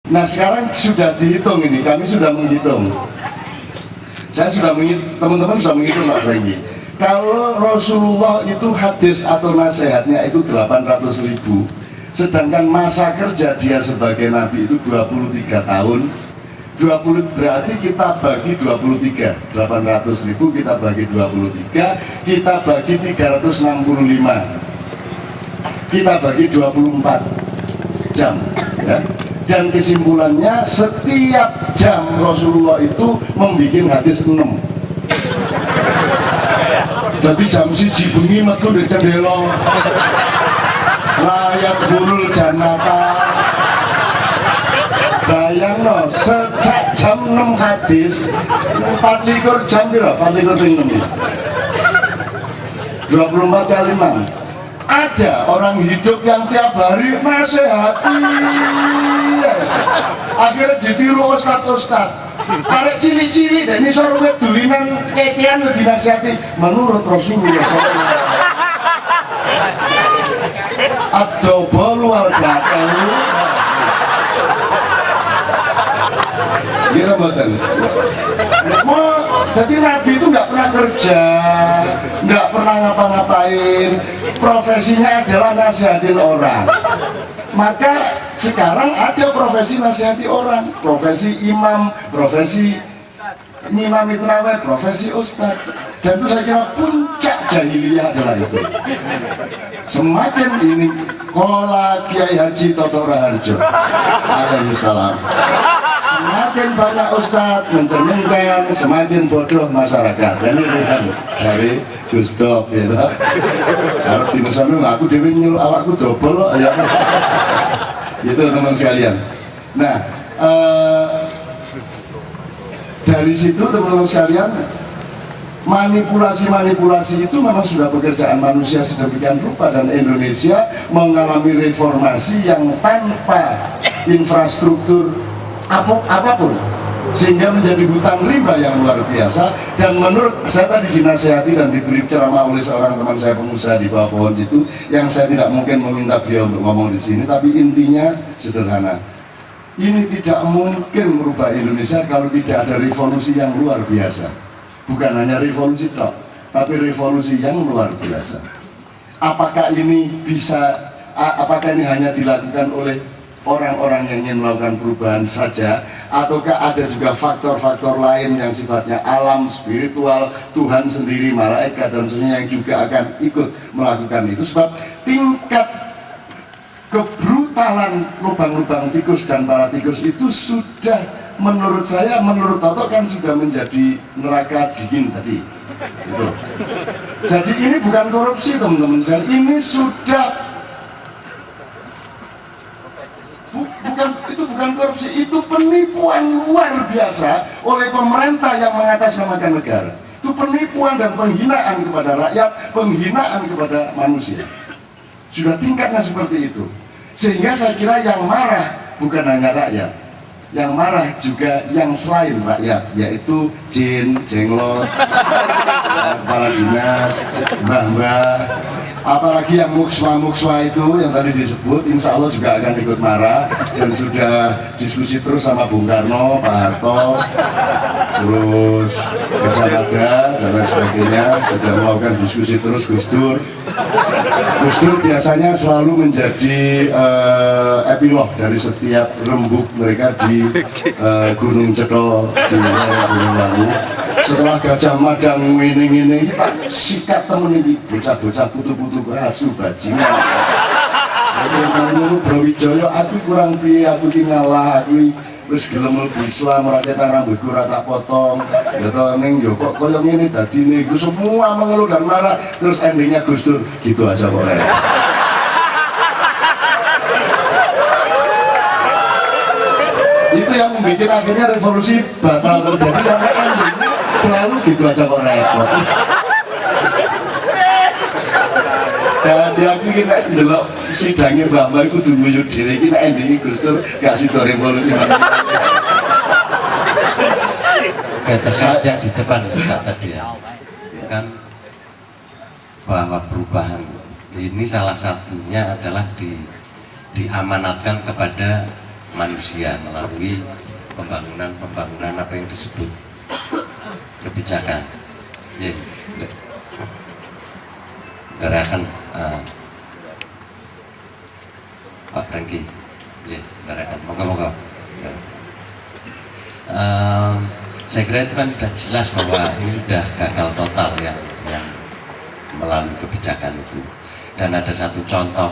Nah sekarang sudah dihitung ini, kami sudah menghitung. Saya sudah menghitung, teman-teman sudah menghitung Pak Franky. Kalau Rasulullah itu hadis atau nasihatnya itu 800.000, sedangkan masa kerja dia sebagai Nabi itu 23 tahun. 20 berarti kita bagi 23, 800.000 kita bagi 23, kita bagi 365, kita bagi 24 jam ya. Dan kesimpulannya setiap jam Rasulullah itu membuat hadis 6. Jadi jam siji bengi metu di cendela layak burul janata. Bayang no, sejak jam 6 hadis 24 jam piro? 24 jam 6 24 kali 6. Ada orang hidup yang tiap hari nasihati, akhirnya ditiru ustad-ustad. Arek cili-cili dan ini sorongnya dulinan kekian dinasihati menurut Rasulullah SAW. Ad-dobol luar belakang. Gila betul. Jadi Nabi itu nggak pernah kerja, nggak pernah ngapa-ngapain, profesinya adalah nasihatin orang. Maka sekarang ada profesi nasihati orang, profesi imam, profesi imam itraweh, profesi ustadz. Dan itu saya kira puncak jahiliyah adalah itu. Semakin ini Kola Kiai Haji Toto Raharjo alaihissalam, semakin banyak ustadz mencerminkan semakin bodoh masyarakat. Dan itu kan dari Gus Dok ya. Kalau di Nusantara aku dewi nyuruh awakku dobol ya. Itu teman sekalian. Nah dari situ teman-teman sekalian, manipulasi-manipulasi itu memang sudah pekerjaan manusia sedemikian rupa, dan Indonesia mengalami reformasi yang tanpa infrastruktur apapun, sehingga menjadi hutan rimba yang luar biasa. Dan menurut saya tadi dinasehati dan diberi ceramah oleh seorang teman saya pengusaha di bawah pohon itu, yang saya tidak mungkin meminta beliau untuk ngomong di sini, tapi intinya sederhana. Ini tidak mungkin merubah Indonesia kalau tidak ada revolusi yang luar biasa. Bukan hanya revolusi tok, tapi revolusi yang luar biasa. Apakah ini apakah ini hanya dilakukan oleh orang-orang yang ingin melakukan perubahan saja, ataukah ada juga faktor-faktor lain yang sifatnya alam, spiritual, Tuhan sendiri, malaikat dan sebagainya yang juga akan ikut melakukan itu. Sebab tingkat kebrutalan lubang-lubang tikus dan para tikus itu sudah, menurut saya, menurut Toto kan sudah menjadi neraka dingin tadi. Gitu. Jadi ini bukan korupsi teman-teman saya, ini sudah bukan korupsi, itu penipuan luar biasa oleh pemerintah yang mengatasnamakan negara. Itu penipuan dan penghinaan kepada rakyat, penghinaan kepada manusia. Sudah tingkatnya seperti itu. Sehingga saya kira yang marah bukan hanya rakyat, yang marah juga yang selain rakyat, yaitu jin, jenglot, kepala dinas, mbah-mbah, apalagi yang mukswa itu yang tadi disebut, insya Allah juga akan ikut marah. Dan sudah diskusi terus sama Bung Karno, Pak Harto, terus Kesabada dan lain sebagainya, sudah melakukan diskusi terus. Gus Dur biasanya selalu menjadi epilog dari setiap rembuk mereka di Gunung Cedol, di Gunung Lawu. Setelah Gajah Mada ini kita sikat temen ini, bocah-bocah putu-putu asu bajingan. Menurut Brawijaya, aku kurang piye, aku ngalah, aku terus gelem mlebu Islam, ora cetak rambutku ora tak potong. Ya to ning yo kok koyo ngene dadine, iku semua mengeluh dan marah. Terus endingnya Gus Dur gitu aja kok. Itu yang membuat akhirnya revolusi batal terjadi, karena endingnya selalu gitu aja kok repot. Dan aku kita delok sidangnya Mbak itu dulu diri kita endingnya Gus Dur gak sido revolusi. Ketersada di depan tadi ya, kan bahwa perubahan ini salah satunya adalah diamanatkan kepada manusia melalui pembangunan apa yang disebut kebijakan. Ya, gerakan Pak Franky, ya, gerakan. Moga-moga. Ya. Saya kira itu kan sudah jelas bahwa ini sudah gagal total yang melalui kebijakan itu. Dan ada satu contoh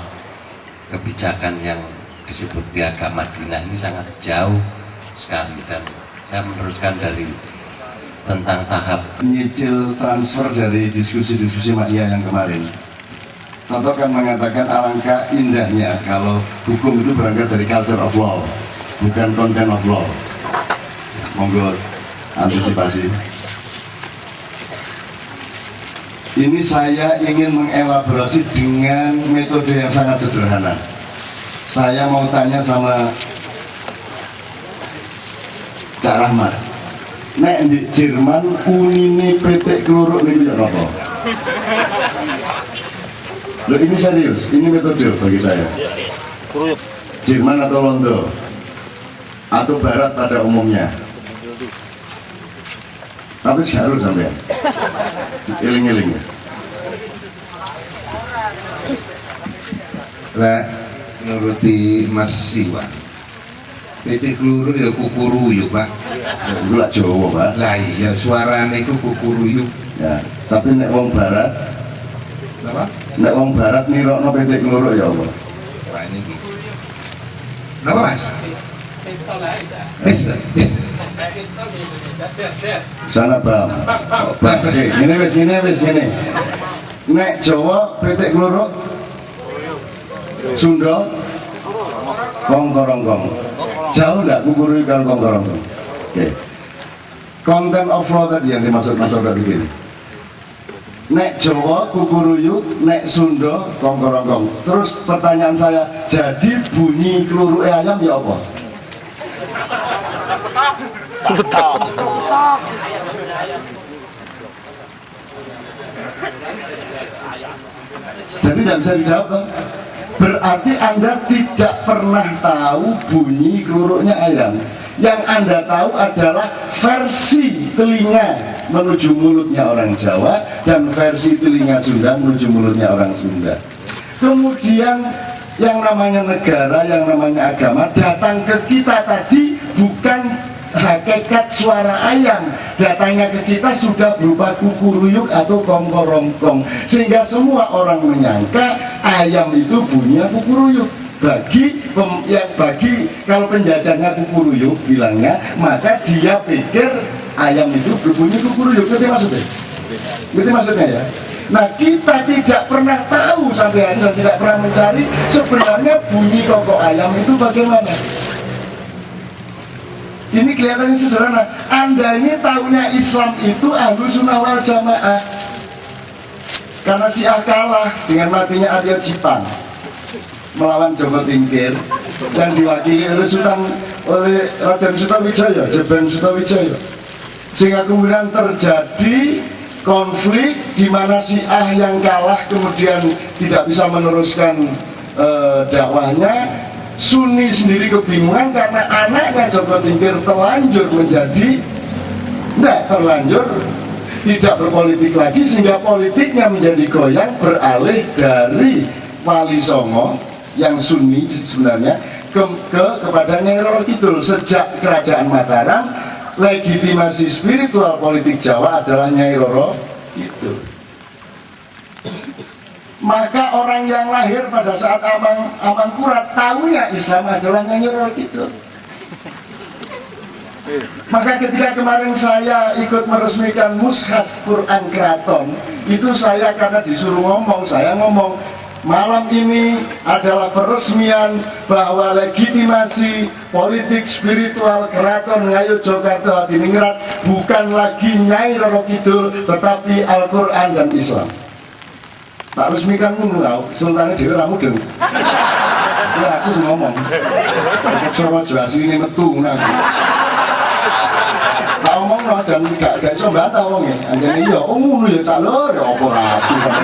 kebijakan yang disebut Piagam Madinah ini sangat jauh sekali, dan saya meneruskan dari tentang tahap menyicil transfer dari diskusi-diskusi Ma'iyah yang kemarin. Toto kan mengatakan alangkah indahnya kalau hukum itu berangkat dari culture of law, bukan content of law. Monggo antisipasi. Ini saya ingin mengelaborasi dengan metode yang sangat sederhana. Saya mau tanya sama Cak Rahmat. Nek di Jerman unine PT Kluruk ini apa? Loh, ini serius, ini metode bagi saya. Jerman atau Londo atau Barat pada umumnya. Tapi sekarang sampai iling-iling ya. Lah nuruti Mas Siwan. PT Kluruk ya kukuruyuk, Pak. Itu lah Jawa, Pak. Lah iya suarane iku kukuruyuk. Ya, tapi nek wong Barat, Apa? nek wong Barat nirokno PT Kluruk ya apa? Pak niki. Napa, Mas? Pistol aja. Pistol. Pistol di Indonesia, der. Sana Bang. Bang, sih, ini wis. Nek Jawa PT Kluruk, Sunda, Kongkorongkong. Jauh enggak kukurui kalau Kongkorongkong? Oke. Content of law tadi yang dimaksud Mas Roda begini. Nek Jawa kukuruyuk, nek Sunda Kongkorongkong. Terus pertanyaan saya, jadi bunyi kluruke ayam ya apa? Jadi tidak bisa dijawab toh? Berarti Anda tidak pernah tahu bunyi keluruknya ayam. Yang Anda tahu adalah versi telinga menuju mulutnya orang Jawa dan versi telinga Sunda menuju mulutnya orang Sunda. Kemudian yang namanya negara, yang namanya agama datang ke kita tadi bukan hakikat suara ayam, datangnya ke kita sudah berupa kukuruyuk atau kongkorongkong, sehingga semua orang menyangka ayam itu bunyinya kukuruyuk. Bagi kalau penjajahnya kukuruyuk bilangnya, maka dia pikir ayam itu berbunyi kukuruyuk. Itu maksudnya? Itu maksudnya ya? Nah, kita tidak pernah tahu sampai hari ini, tidak pernah mencari sebenarnya bunyi kokok ayam itu bagaimana. Ini kelihatannya sederhana. Anda ini tahunya Islam itu Ahlus Sunnah wal Jamaah. Karena Syiah kalah dengan matinya Arya Jipang melawan Joko Tingkir dan diwakili oleh Raden Sutawijaya, Jeben Sutawijaya. Sehingga kemudian terjadi konflik di mana Syiah yang kalah kemudian tidak bisa meneruskan dakwahnya. Sunni sendiri kebingungan karena anaknya Joko Tingkir terlanjur tidak berpolitik lagi, sehingga politiknya menjadi goyang, beralih dari Wali Songo yang Sunni sebenarnya kepada Nyai Roro Kidul. Sejak Kerajaan Mataram, legitimasi spiritual politik Jawa adalah Nyai Roro Kidul. Maka orang yang lahir pada saat Amangkurat tahunya Islam adalah Nyai Roro Kidul. Maka ketika kemarin saya ikut meresmikan Mushaf Quran Keraton, itu saya karena disuruh ngomong, saya ngomong malam ini adalah peresmian bahwa legitimasi politik spiritual Keraton Ngayogyakarta Hadiningrat bukan lagi Nyai Roro Kidul, tetapi Al-Quran dan Islam. Tak resmikan ngono, sultane dhewe ra mudeng. Ya aku ngomong. Coba jelas ini metu ngono. Tak ngomong dan gak iso bantah wong e. Anjene iya, ngono ya cak lho, ya apa ra ati sampe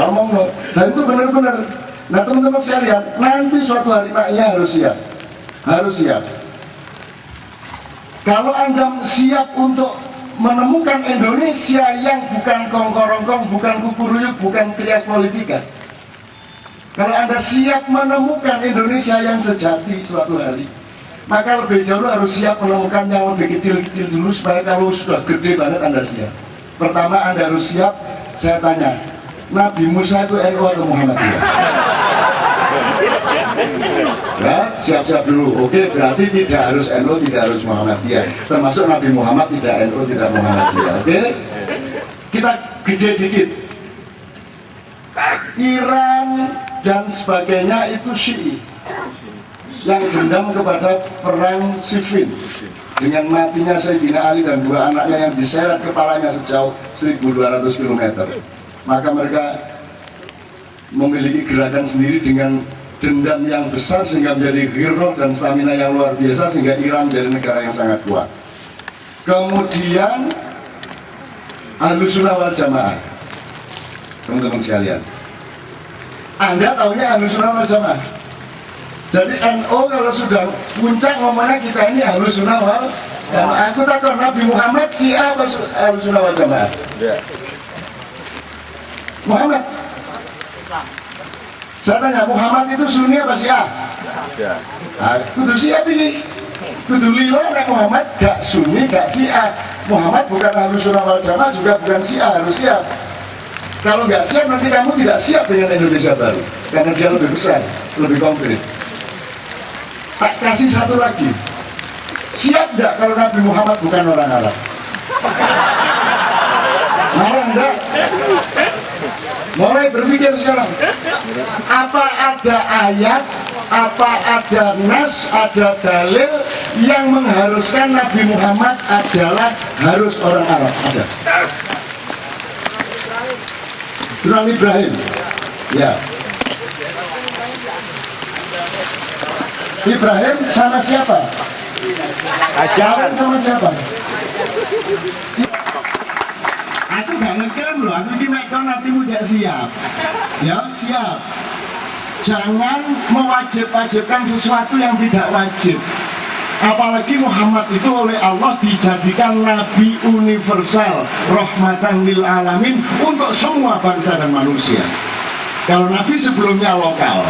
ngomong. Dan itu benar-benar Nah teman-teman sekalian, nanti suatu hari maknya harus siap. Harus siap. Kalau Anda siap untuk menemukan Indonesia yang bukan kongkorongkong, bukan kukuruyuk, bukan trias politika, kalau Anda siap menemukan Indonesia yang sejati suatu hari, maka lebih dahulu harus siap menemukan yang lebih kecil-kecil dulu, supaya kalau sudah gede banget Anda siap. Pertama Anda harus siap, saya tanya, Nabi Musa itu NU atau Muhammadiyah? Ya, siap-siap dulu. Oke, berarti tidak harus NU, tidak harus Muhammadiyah. Termasuk Nabi Muhammad tidak NU, tidak Muhammadiyah. Oke? Kita gede dikit. Iran dan sebagainya itu Syi'i yang dendam kepada perang Siffin dengan matinya Sayyidina Ali dan dua anaknya yang diseret kepalanya sejauh 1200 km. Maka mereka memiliki gerakan sendiri dengan dendam yang besar sehingga menjadi ghirrah dan stamina yang luar biasa, sehingga Iran menjadi negara yang sangat kuat. Kemudian Ahlussunnah wal Jamaah, teman-teman sekalian, Anda tahunya Ahlussunnah wal Jamaah. Jadi NU kalau sudah puncak ngomongnya kita ini Ahlussunnah wal Jamaah. Aku takut Nabi Muhammad Syiah apa Ahlussunnah wal Jamaah? Muhammad. Saya tanya, Muhammad itu Sunni apa Syiah? Nah, kudu Syiah pilih. Kudu lila nek Muhammad gak Sunni, gak Syiah. Muhammad bukan Ahlussunnah wal Jamaah, juga bukan Syiah, harus siap. Kalau nggak siap, nanti kamu tidak siap dengan Indonesia baru, karena dia lebih besar, lebih konkret. Tak kasih satu lagi, siap nggak kalau Nabi Muhammad bukan orang Arab? Marah enggak? Mulai berpikir sekarang, apa ada ayat, apa ada nas, ada dalil yang mengharuskan Nabi Muhammad adalah harus orang Arab? Ada. Surah Ibrahim, ya. Ibrahim sama siapa? Ajaran sama siapa? Aku gak ngeklaim loh, aku ini mereka nanti muda siap. Ya, siap. Jangan mewajib-wajibkan sesuatu yang tidak wajib. Apalagi Muhammad itu oleh Allah dijadikan Nabi universal, rahmatan lil alamin, untuk semua bangsa dan manusia. Kalau Nabi sebelumnya lokal,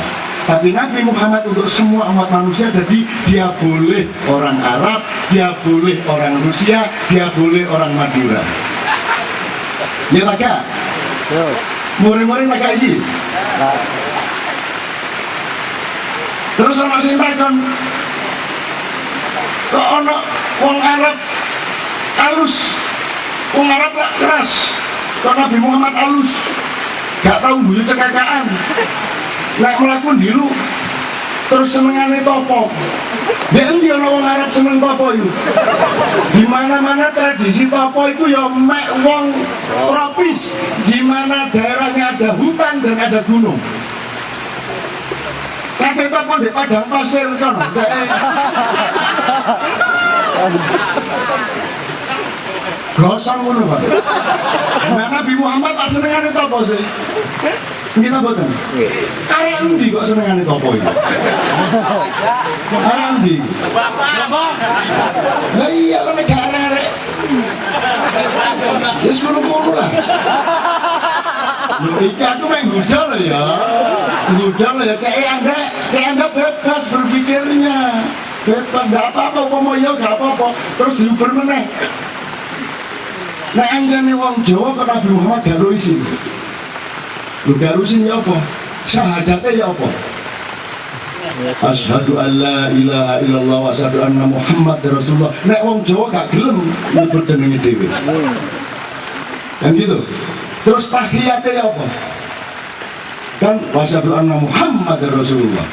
tapi Nabi Muhammad untuk semua umat manusia. Jadi dia boleh orang Arab, dia boleh orang Rusia, dia boleh orang Madura. Ya tak? Murid-murid tak ini. Terus sama sing takon, kok ono wong Arab halus, wong Arab lah keras, kok Nabi Muhammad halus, gak tahu bunyi cekakaan, nek melakukan dulu, terus senengane topo. Dia endi ono wong Arab seneng topo itu. Di mana-mana tradisi topo itu ya mek wong tropis, di mana daerahnya ada hutan dan ada gunung. Kate topo di padang pasir kan. Gosong ngono, Pak. Nah, Nabi Muhammad tak senengane topo sih. Kita boten. Arek endi kok senengane topo iki? Arek endi? Lah iya kok nek arek. Wis ngono-ngono lah. Lho iki aku mek nggodha lho ya. Nggodha lho ya, cek Anda bebas berpikirnya. Bebas, enggak apa-apa, umpama ya enggak apa-apa. Terus diuber meneh. Nek anjane wong Jawa kok Nabi Muhammad gak isin. Lu garusin ya apa? Syahadatnya ya apa? Asyhadu an la ilaha illallah wa asyhadu anna Muhammad Rasulullah. Nek wong Jawa gak gelem nyebut jenenge dhewe. Kan gitu. Terus tahiyatnya ya apa? Kan wa asyhadu anna Muhammad Rasulullah.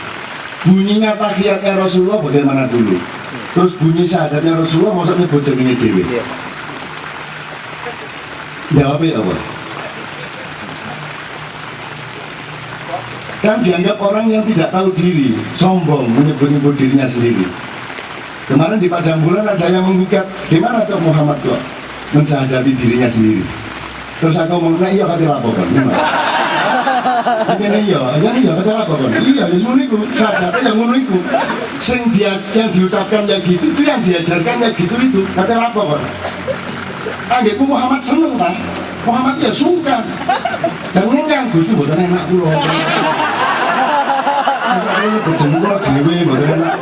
Bunyinya tahiyatnya Rasulullah bagaimana dulu? Terus bunyi syahadatnya Rasulullah masa nyebut jenenge dhewe. Jawabnya apa? Kan dianggap orang yang tidak tahu diri, sombong, menyebut-nyebut dirinya sendiri. Kemarin di Padang Bulan ada yang mengikat, gimana tuh Muhammad kok mensyahadati dirinya sendiri. Terus aku ngomong, nah iya kati laporan, gimana? Ngene iya, kata apa kon? Iya, ya ngono iku. Sajate yang ngono iku. Yang diucapkan ya gitu itu yang diajarkan ya gitu itu. Kata apa kon? Anggeku Muhammad seneng ta. Muhammad ya sungkan. Dan ngenyang Gusti mboten enak kula. Saya bojomu kula dhewe mboten enak.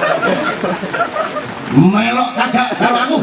Melok kagak karo aku.